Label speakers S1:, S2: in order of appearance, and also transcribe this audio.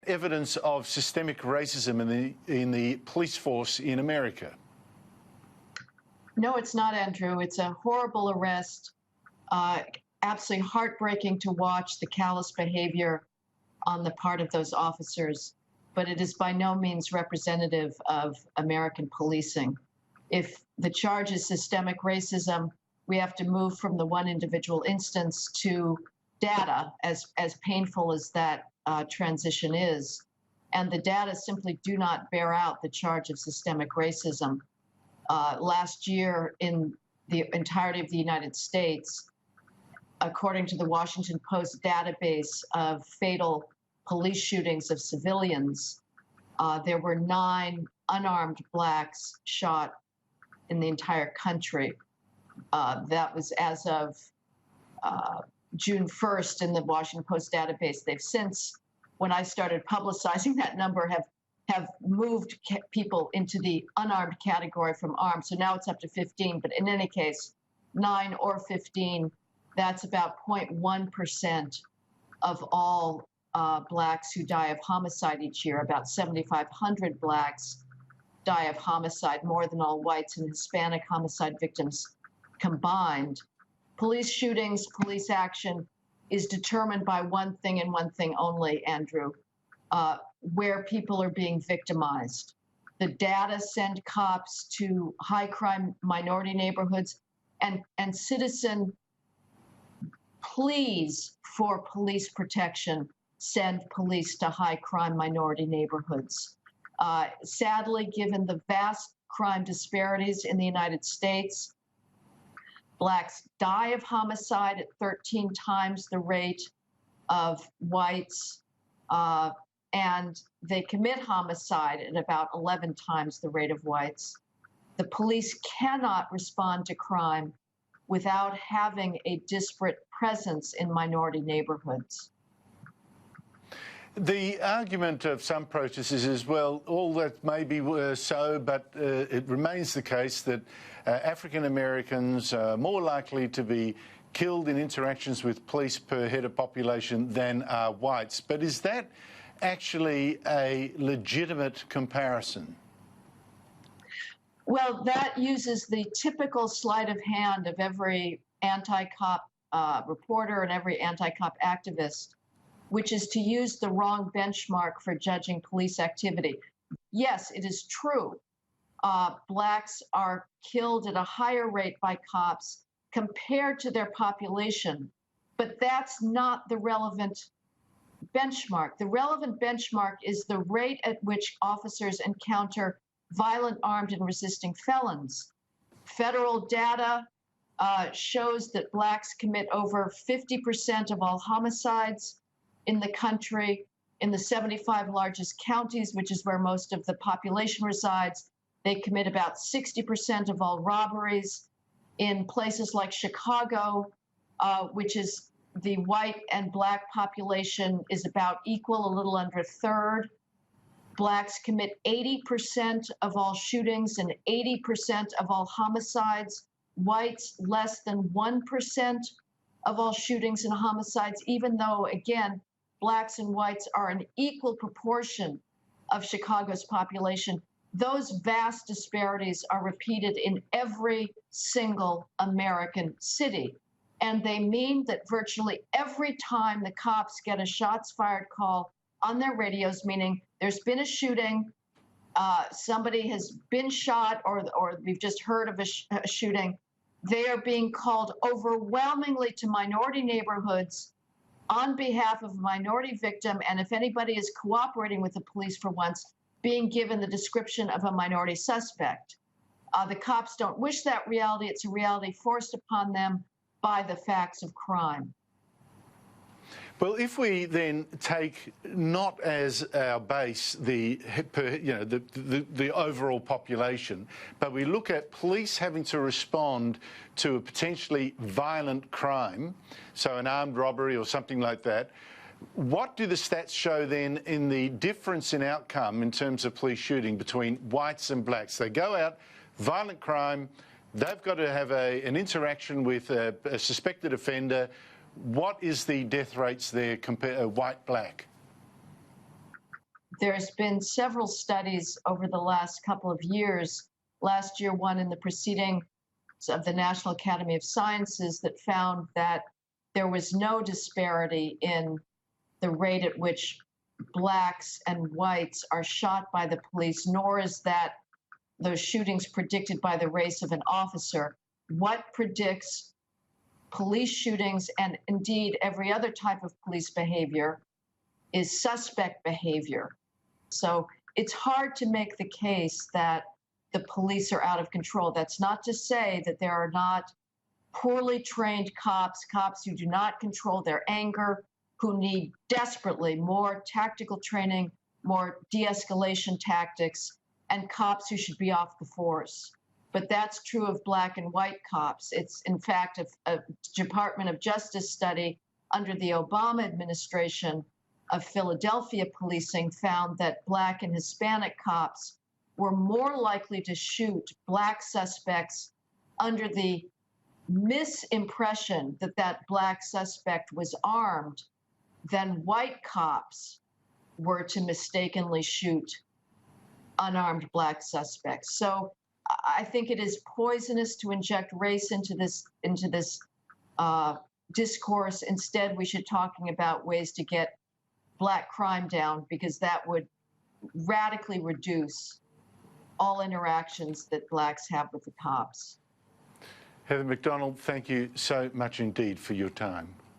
S1: evidence of systemic racism in the police force in America?
S2: No, it's not, Andrew. It's a horrible arrest. Absolutely heartbreaking to watch the callous behavior on the part of those officers, but it is by no means representative of American policing. If the charge is systemic racism, we have to move from the one individual instance to data, as painful as that transition is. And the data simply do not bear out the charge of systemic racism. Last year, in the entirety of the United States, according to the Washington Post database of fatal police shootings of civilians, there were 9 unarmed blacks shot in the entire country. That was as of June 1st in the Washington Post database. They've since, when I started publicizing that number, have moved people into the unarmed category from armed. So now it's up to 15, but in any case, 9 or 15, that's about 0.1% of all blacks who die of homicide each year. About 7,500 blacks die of homicide, more than all whites and Hispanic homicide victims combined. Police shootings, police action is determined by one thing and one thing only, Andrew, where people are being victimized. The data send cops to high crime minority neighborhoods, and citizen pleas for police protection send police to high crime minority neighborhoods. Sadly, given the vast crime disparities in the United States, blacks die of homicide at 13 times the rate of whites, and they commit homicide at about 11 times the rate of whites. The police cannot respond to crime without having a disparate presence in minority neighborhoods.
S1: The argument of some protesters is, well, all that may be so, but it remains the case that African Americans are more likely to be killed in interactions with police per head of population than are whites. But is that actually a legitimate comparison?
S2: Well, that uses the typical sleight of hand of every anti-cop reporter and every anti-cop activist, which is to use the wrong benchmark for judging police activity. Yes, it is true. Blacks are killed at a higher rate by cops compared to their population, but that's not the relevant benchmark. The relevant benchmark is the rate at which officers encounter violent, armed, and resisting felons. Federal data shows that blacks commit over 50% of all homicides in the country. In the 75 largest counties, which is where most of the population resides, they commit about 60% of all robberies. In places like Chicago, which is the white and black population is about equal, a little under a third. Blacks commit 80% of all shootings and 80% of all homicides. Whites, less than 1% of all shootings and homicides, even though, again, blacks and whites are an equal proportion of Chicago's population. Those vast disparities are repeated in every single American city. And they mean that virtually every time the cops get a shots fired call on their radios, meaning there's been a shooting, somebody has been shot, or we've just heard of a shooting, they are being called overwhelmingly to minority neighborhoods on behalf of a minority victim, and if anybody is cooperating with the police for once, being given the description of a minority suspect. The cops don't wish that reality. It's a reality forced upon them by the facts of crime.
S1: Well, if we then take not as our base the overall population, but we look at police having to respond to a potentially violent crime, so an armed robbery or something like that, what do the stats show then in the difference in outcome in terms of police shooting between whites and blacks? They go out, violent crime, they've got to have an interaction with a suspected offender. What is the death rates there compared white-black?
S2: there's been several studies over the last couple of years. Last year, one in the Proceedings of the National Academy of Sciences that found that there was no disparity in the rate at which blacks and whites are shot by the police, nor is that those shootings predicted by the race of an officer. What predicts police shootings, and indeed every other type of police behavior, is suspect behavior. So it's hard to make the case that the police are out of control. That's not to say that there are not poorly trained cops who do not control their anger, who need desperately more tactical training, more de-escalation tactics, and cops who should be off the force. But that's true of black and white cops. It's, in fact, a Department of Justice study under the Obama administration of Philadelphia policing found that black and Hispanic cops were more likely to shoot black suspects under the misimpression that that black suspect was armed than white cops were to mistakenly shoot unarmed black suspects. So I think it is poisonous to inject race into this discourse. Instead, we should be talking about ways to get black crime down, because that would radically reduce all interactions that blacks have with the cops.
S1: Heather McDonald, thank you so much indeed for your time.